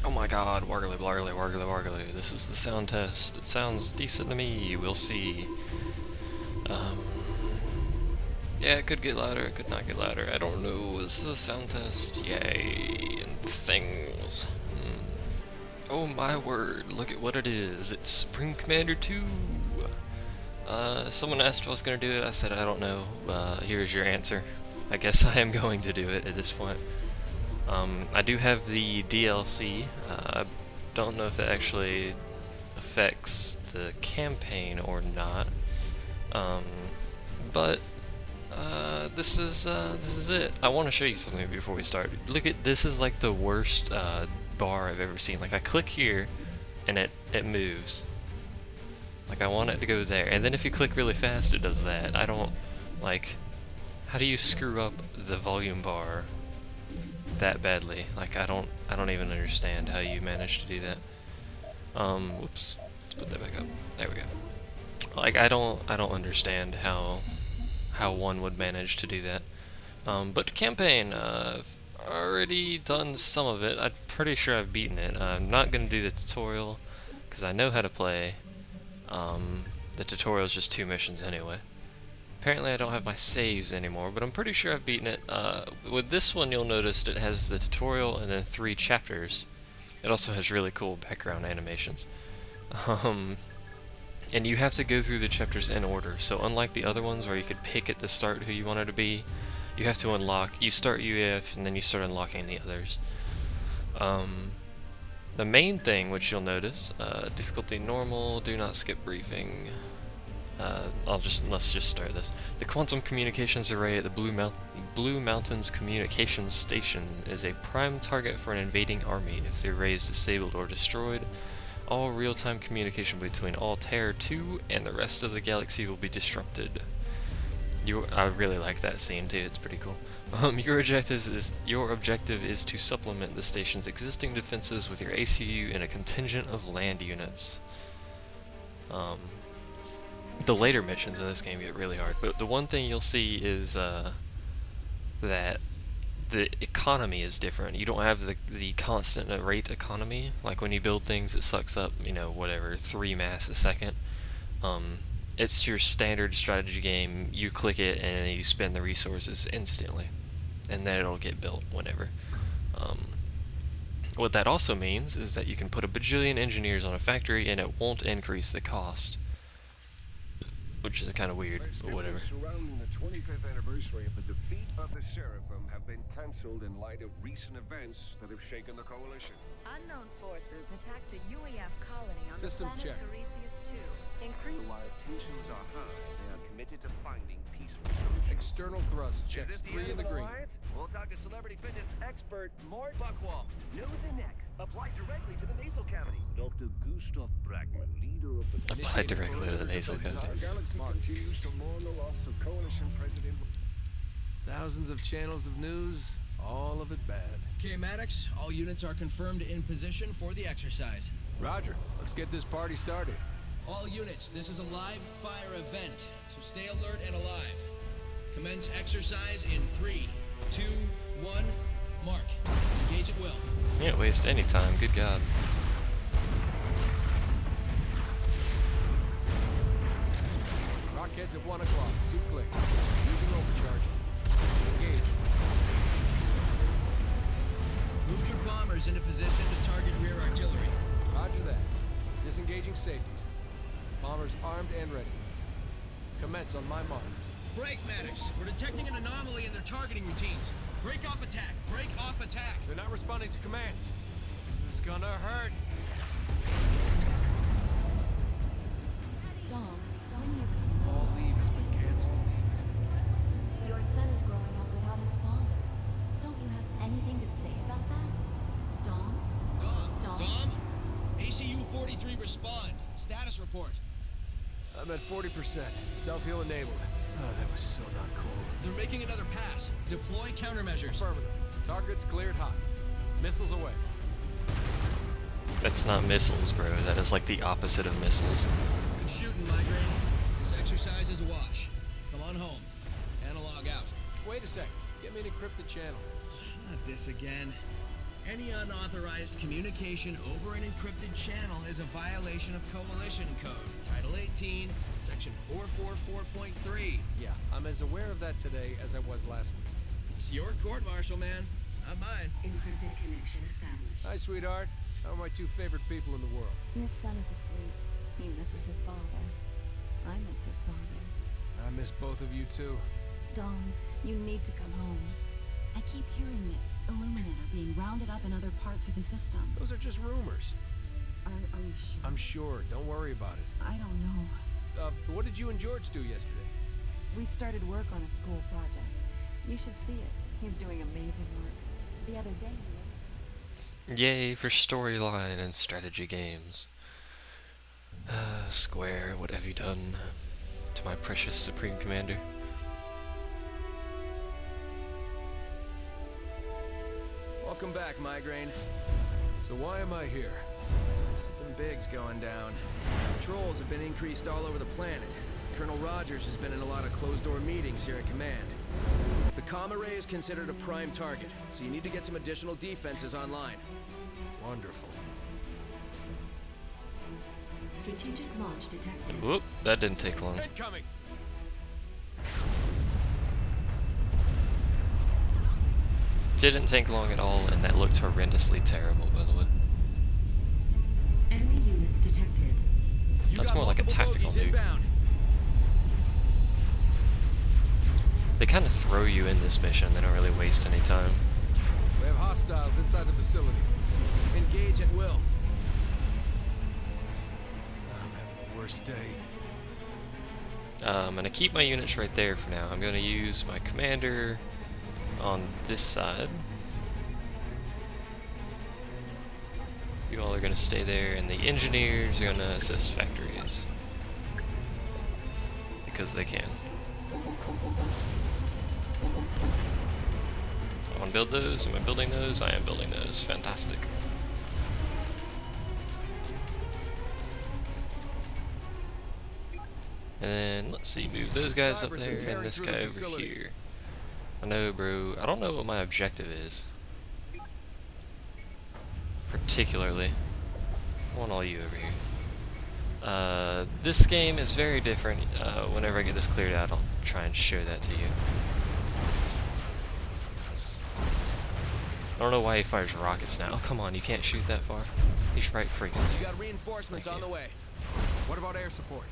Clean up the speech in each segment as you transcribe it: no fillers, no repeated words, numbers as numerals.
Oh my god, wargly blargly, wargly wargly. This is the sound test. It sounds decent to me. We'll see. Um, yeah, it could get louder, it could not get louder. I don't know. This is a sound test. Yay. And things. Oh my word, look at what it is. It's Spring Commander 2. Someone asked if I was going to do it. I said I don't know. Here's your answer. I guess I am going to do it at this point. I do have the DLC. I don't know if that actually affects the campaign or not. But this is it. I want to show you something before we start. Look at this. Is like the worst bar I've ever seen. Like I click here, and it moves. Like I want it to go there, and then if you click really fast, it does that. I don't like. How do you screw up the volume bar that badly? Like I don't even understand how you managed to do that. Whoops. Let's put that back up. There we go. Like I don't understand how one would manage to do that. But campaign, I've already done some of it. I'm pretty sure I've beaten it. I'm not gonna do the tutorial because I know how to play. The tutorial is just 2 missions anyway. Apparently I don't have my saves anymore, but I'm pretty sure I've beaten it. With this one you'll notice it has the tutorial and then 3 chapters. It also has really cool background animations. And you have to go through the chapters in order, so unlike the other ones where you could pick at the start who you wanted to be, you have to you start UEF and then you start unlocking the others. The main thing which you'll notice, difficulty normal, do not skip briefing. Let's just start this. The Quantum Communications Array at the Blue Mountains Communications Station is a prime target for an invading army. If the array is disabled or destroyed, all real-time communication between Altair 2 and the rest of the galaxy will be disrupted. I really like that scene too, it's pretty cool. Your objective is to supplement the station's existing defenses with your ACU and a contingent of land units. The later missions in this game get really hard, but the one thing you'll see is that the economy is different. You don't have the constant rate economy. Like when you build things, it sucks up, whatever, 3 mass a second. It's your standard strategy game. You click it and you spend the resources instantly, and then it'll get built whenever. What that also means is that you can put a bajillion engineers on a factory and it won't increase the cost, which is kind of weird, but whatever. Surrounding the 25th anniversary of the defeat of the Seraphim have been cancelled in light of recent events that have shaken the coalition. Unknown forces attacked a UEF colony on Systems the planet check. Tiresias 2. Increase. While tensions are high, they are committed to finding peaceful solutions. External thrust checks 3 in the green. We'll talk to celebrity fitness expert Mort Buckwalm. Nose and necks applied directly to the nasal cavity. Dr. Gustav Bragman, leader of the Applied directly to the nasal cavity. The galaxy continues to mourn the loss of coalition president. Thousands of channels of news, all of it bad. Okay, Maddox, all units are confirmed in position for the exercise. Roger, let's get this party started. All units, this is a live fire event, so stay alert and alive. Commence exercise in 3, 2, 1, mark. Engage at will. You can't waste any time, good god. Rockheads at 1 o'clock, 2 clicks. Using overcharge. Engage. Move your bombers into position to target rear artillery. Roger that. Disengaging safeties. Bombers armed and ready. Commence on my mark. Break, Maddox. We're detecting an anomaly in their targeting routines. Break off attack. Break off attack. They're not responding to commands. This is gonna hurt. Dom, when you come, All leave has been canceled. your son is growing up without his father. Don't you have anything to say about that? Dom? Dom? ACU 43 respond. Status report. I'm at 40%. Self-heal enabled. Oh, that was so not cool. They're making another pass. Deploy countermeasures. Affirmative. Targets cleared hot. Missiles away. That's not missiles, bro. That is like the opposite of missiles. Good shooting, Migraine. This exercise is a wash. Come on home. Analog out. Wait a sec. Get me an encrypted channel. Not this again. Any unauthorized communication over an encrypted channel is a violation of Coalition Code, Title 18, Section 444.3. Yeah, I'm as aware of that today as I was last week. It's your court-martial, man, not mine. Encrypted connection established. Hi, sweetheart. How are my two favorite people in the world? Your son is asleep. He misses his father. I miss his father. I miss both of you, too. Dom, you need to come home. I keep hearing that Illuminate are being rounded up in other parts of the system. Those are just rumors. Are you sure? I'm sure. Don't worry about it. I don't know. What did you and George do yesterday? We started work on a school project. You should see it. He's doing amazing work. The other day he was... Yay for storyline and strategy games. Square, what have you done to my precious Supreme Commander? Welcome back, Migraine. So why am I here? Something big's going down. Patrols have been increased all over the planet. Colonel Rogers has been in a lot of closed-door meetings here at Command. The comm array is considered a prime target, so you need to get some additional defenses online. Wonderful. Strategic launch detected. Whoop, that didn't take long. Incoming! Didn't take long at all, and that looked horrendously terrible, by the way. Enemy units detected. That's more like a tactical nuke. They kind of throw you in this mission, they don't really waste any time. We have hostiles inside the facility. Engage at will. I'm having the worst day. I'm gonna keep my units right there for now. I'm gonna use my commander on this side. You all are gonna stay there, and the engineers are gonna assist factories. Because they can. I wanna build those. Am I building those? I am building those. Fantastic. And then, let's see, move those guys up there and this guy over here. I know, bro. I don't know what my objective is. Particularly. I want all you over here. This game is very different. Whenever I get this cleared out, I'll try and show that to you. I don't know why he fires rockets now. Oh, come on, you can't shoot that far. He's right freaking. You got reinforcements on the way. What about air support?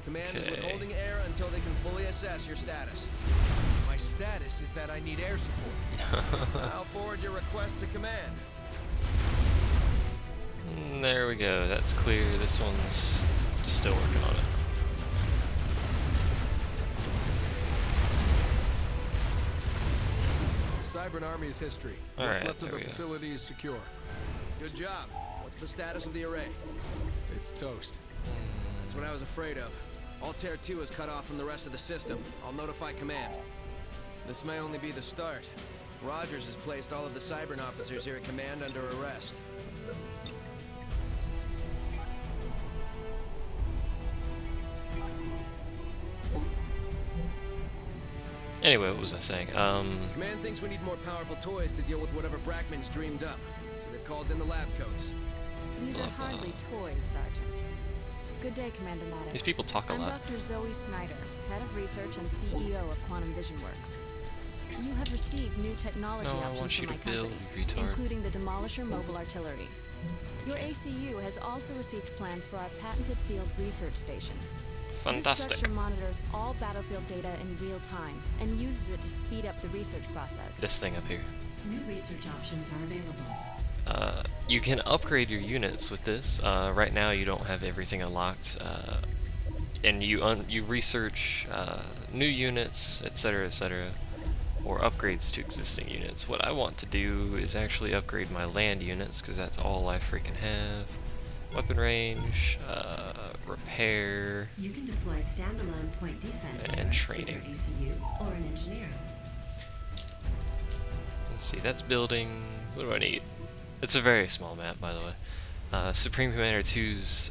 Command is Okay. withholding air until they can fully assess your status. My status is that I need air support. I'll forward your request to command. There we go. That's clear. This one's still working on it. Cybran Army's history. All What's right, left of there the we go. facility is secure. Good job. What's the status of the array? It's toast. That's what I was afraid of. Altair 2 is cut off from the rest of the system. I'll notify command. This may only be the start. Rogers has placed all of the Cybran officers here at command under arrest. Anyway, what was I saying? Command thinks we need more powerful toys to deal with whatever Brackman's dreamed up. So they've called in the lab coats. These are Blah, hardly toys, Sergeant. Good day, Commander Maddox. These people talk a I'm lot. Dr. Zoe Snyder, Head of Research and CEO of Quantum Vision Works. You have received new technology No, I options want from you to my build, company, you retard. including the Demolisher mobile artillery. Your ACU has also received plans for our patented field research station. This Fantastic. structure monitors all battlefield data in real time and uses it to speed up the research process. This thing up here. New research options are available. You can upgrade your units with this. Right now, you don't have everything unlocked, and you research new units, etc., or upgrades to existing units. What I want to do is actually upgrade my land units, because that's all I freaking have. Weapon range, repair, You can deploy standalone point defense and turrets with training. your ECU or an engineer. Let's see, that's building. What do I need? It's a very small map, by the way. Supreme Commander 2's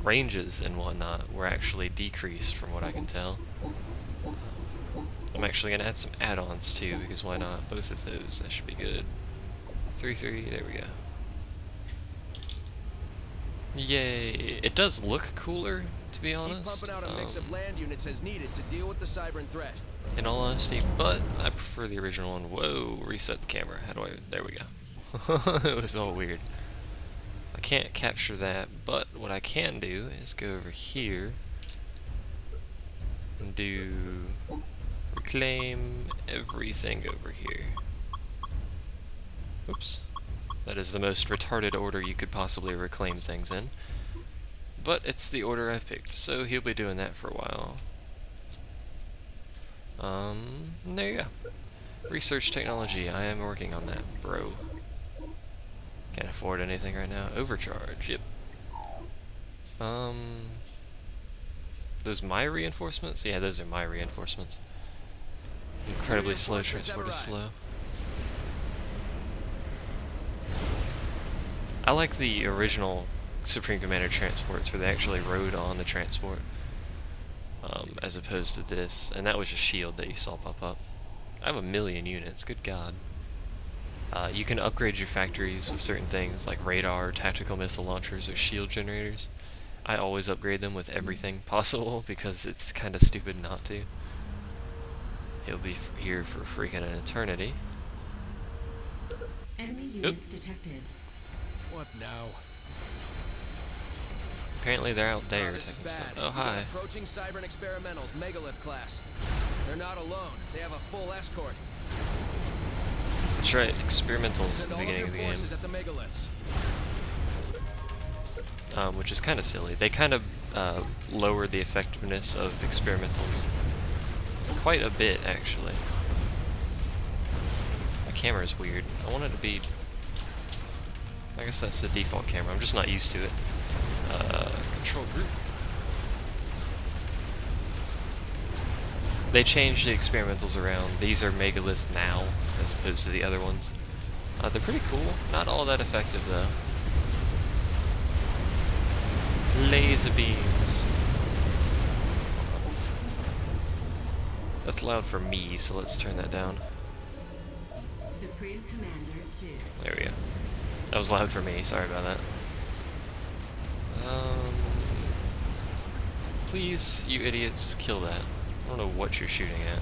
ranges and whatnot were actually decreased from what I can tell. I'm actually going to add some add-ons too, because why not? Both of those, that should be good. 3-3, there we go. Yay! It does look cooler, to be honest. Keep pumping out a mix of land units as needed to deal with the Cybran threat. In all honesty, but I prefer the original one. Whoa, reset the camera. How do I... There we go. It was all weird. I can't capture that, but what I can do is go over here and do reclaim everything over here. Oops. That is the most retarded order you could possibly reclaim things in. But it's the order I've picked, so he'll be doing that for a while. There you go. Research technology, I am working on that, bro. Can't afford anything right now. Overcharge, yep. Those my reinforcements? Yeah, those are my reinforcements. Incredibly slow, transport is slow. I like the original Supreme Commander transports where they actually rode on the transport. As opposed to this, and that was a shield that you saw pop up. I have 1,000,000 units, good god. You can upgrade your factories with certain things like radar, tactical missile launchers, or shield generators. I always upgrade them with everything possible because it's kind of stupid not to. He'll be here for freaking an eternity. Enemy units detected. What now? Apparently they're out there This is taking bad. stuff. Oh, We got hi. approaching Cybran experimentals, megalith class. They're not alone. They have a full escort. That's right, experimentals at Send the all of beginning your of the game. forces at the megaliths. Which is kind of silly. They kind of lowered the effectiveness of experimentals quite a bit, actually. My camera is weird. I want it to be... I guess that's the default camera. I'm just not used to it. Control group. They changed the experimentals around. These are megaliths now, as opposed to the other ones. They're pretty cool. Not all that effective, though. Laser beams. That's loud for me, so let's turn that down. Supreme Commander 2. There we go. That was loud for me, sorry about that. Please, you idiots, kill that. I don't know what you're shooting at.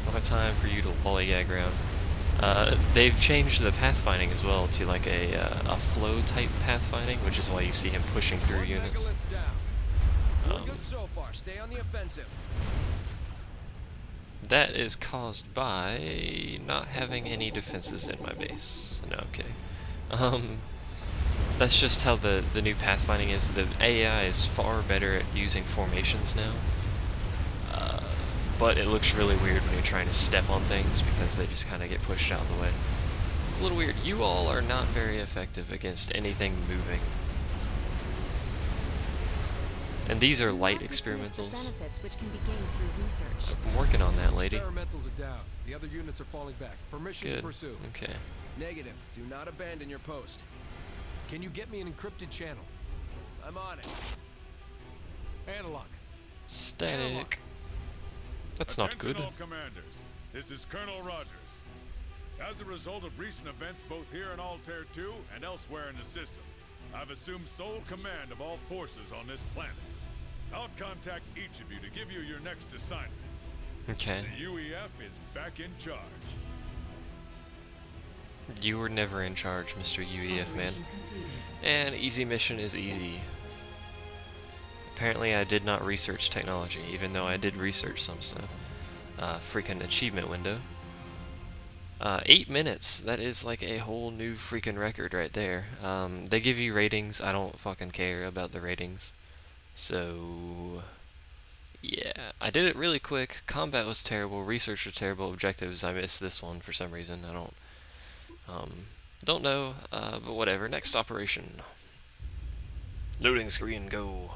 I don't have time for you to lollygag around. They've changed the pathfinding as well to like a flow type pathfinding, which is why you see him pushing through One units. megalith down. Good so far. Stay on the offensive. That is caused by not having any defenses in my base. No, I'm kidding. That's just how the new pathfinding is. The AI is far better at using formations now. But it looks really weird when you're trying to step on things because they just kind of get pushed out of the way. It's a little weird. You all are not very effective against anything moving. And these are light experimentals. Benefits which can be gained through research. I'm working on that, lady. Experimentals are down. The other units are falling back. Permission to Good. pursue. Okay. Negative. Do not abandon your post. Can you get me an encrypted channel? I'm on it. Analog. Static. That's not good. Attention all commanders. This is Colonel Rogers. As a result of recent events both here in Altair 2 and elsewhere in the system, I've assumed sole command of all forces on this planet. I'll contact each of you to give you your next assignment. Okay. The UEF is back in charge. You were never in charge, Mr. UEF man. And easy mission is easy. Apparently I did not research technology, even though I did research some stuff. Freaking achievement window. 8 minutes. That is like a whole new freaking record right there. They give you ratings. I don't fucking care about the ratings. So... yeah. I did it really quick. Combat was terrible. Research was terrible. Objectives, I missed this one for some reason. I don't know, but whatever. Next operation. Loading screen, go.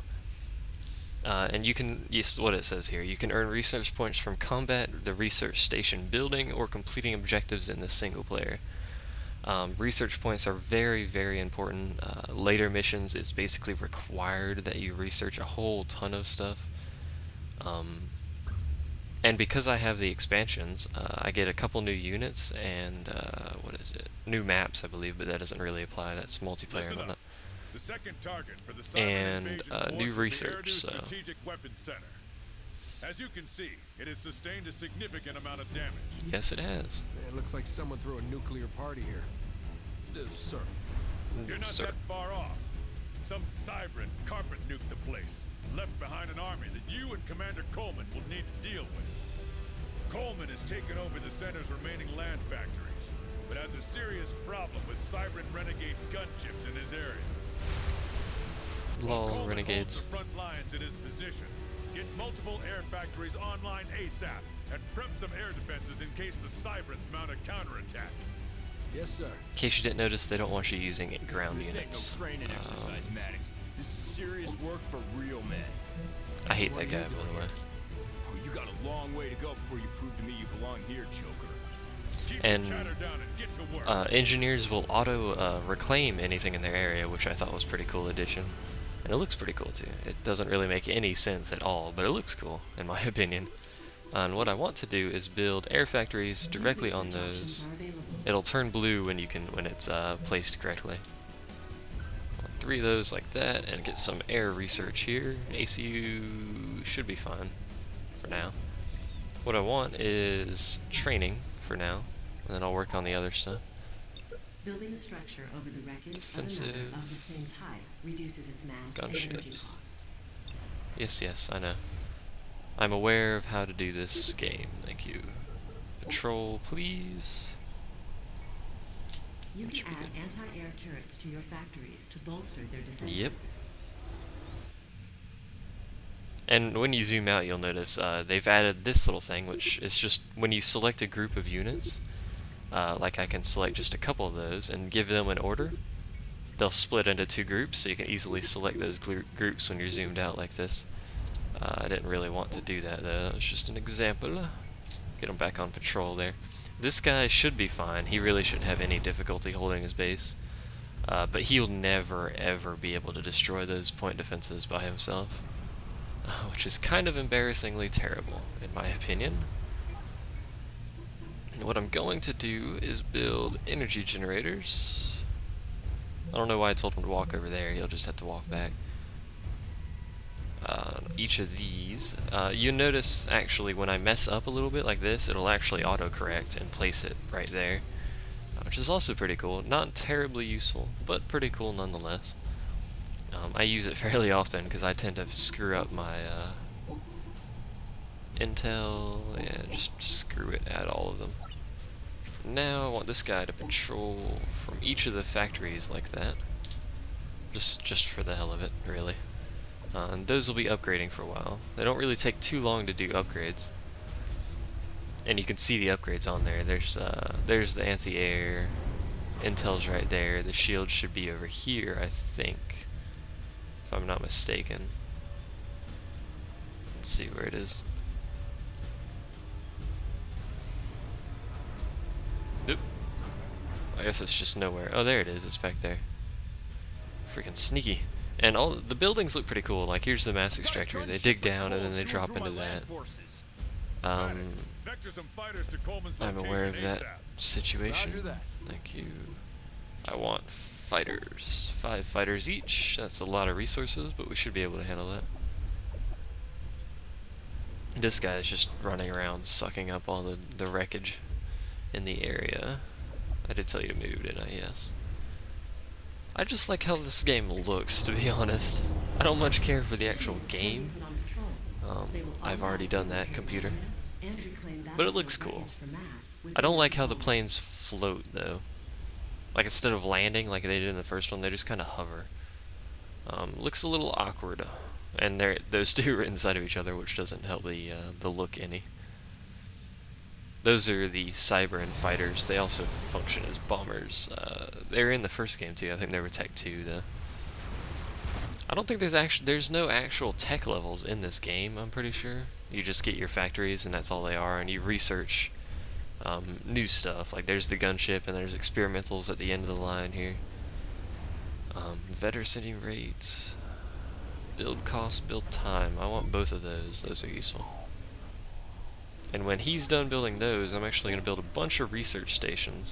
And you can, yes, what it says here, you can earn research points from combat, the research station building, or completing objectives in the single player. Research points are very, very important. Later missions, it's basically required that you research a whole ton of stuff. And because I have the expansions, I get a couple new units and what is it? New maps, I believe, but that doesn't really apply. That's multiplayer Listen and up. whatnot. The second target for the Cyber And invasion force new is the research. Eridu So Strategic Weapons Center. As you can see, it has sustained a significant amount of damage. yes, it has. It looks like someone threw a nuclear party here. Sir. You're not Sir. that far off. Some Cybran carpet nuked the place, left behind an army that you and Commander Coleman will need to deal with. Coleman has taken over the center's remaining land factories, but has a serious problem with Cybran renegade gunships in his area. Lol, Coleman renegades. holds the front lines in his position. Get multiple air factories online ASAP, and prep some air defenses in case the Cybrans mount a counterattack. Yes, sir. In case you didn't notice, they don't want you using ground This ain't no units. training exercise, Maddox. This is serious work for real men. I hate What that are guy, you by the doing way. Oh, you got a long way to go before you prove to me you belong here, Joker. Keep And, the chatter down and get to work. Engineers will auto reclaim anything in their area, which I thought was a pretty cool addition. And it looks pretty cool too. It doesn't really make any sense at all, but it looks cool, in my opinion. And what I want to do is build air factories directly on those. It'll turn blue when it's placed correctly. 3 of those like that, and get some air research here. ACU should be fine for now. What I want is training for now, and then I'll work on the other stuff. Building a structure over the wreckage Defensive. of another of the same type reduces its mass and energy Gunships. cost. Yes, I know. I'm aware of how to do this game. Thank you. Patrol, please. You That should can be add good. anti-air turrets to your factories to bolster their defenses. Yep. And when you zoom out, you'll notice they've added this little thing, which is just when you select a group of units, like I can select just a couple of those and give them an order. They'll split into 2 groups, so you can easily select those groups when you're zoomed out like this. I didn't really want to do that though, that was just an example. Get him back on patrol there. This guy should be fine, he really shouldn't have any difficulty holding his base. But he'll never ever be able to destroy those point defenses by himself. Which is kind of embarrassingly terrible, in my opinion. And what I'm going to do is build energy generators. I don't know why I told him to walk over there, he'll just have to walk back. Each of these, you notice actually when I mess up a little bit like this, it'll actually autocorrect and place it right there, which is also pretty cool. Not terribly useful, but pretty cool nonetheless. I use it fairly often because I tend to screw up my intel. Yeah, just screw it, add all of them. Now I want this guy to patrol from each of the factories like that. Just for the hell of it, really. And those will be upgrading for a while. They don't really take too long to do upgrades. And you can see the upgrades on there. There's the anti-air. Intel's right there. The shield should be over here, I think. If I'm not mistaken. Let's see where it is. Oop. I guess it's just nowhere. Oh, there it is. It's back there. Freaking sneaky. And all the buildings look pretty cool. Like here's the mass extractor. They dig down and then they drop into that. I'm aware of that situation. Thank you. I want fighters. 5 fighters each. That's a lot of resources, but we should be able to handle that. This guy is just running around sucking up all the wreckage in the area. I did tell you to move, didn't I? Yes. I just like how this game looks, to be honest. I don't much care for the actual game. I've already done that, computer. But it looks cool. I don't like how the planes float, though. Like, instead of landing like they did in the first one, they just kind of hover. Looks a little awkward. And those 2 are inside of each other, which doesn't help the look any. Those are the Cybran fighters. They also function as bombers. They were in the first game too. I think they were Tech 2 though. I don't think there's no actual tech levels in this game. I'm pretty sure you just get your factories and that's all they are, and you research new stuff. Like there's the gunship and there's experimentals at the end of the line here. Vetter sending rate, build cost, build time. I want both of those. Those are useful. And when he's done building those, I'm actually going to build a bunch of research stations.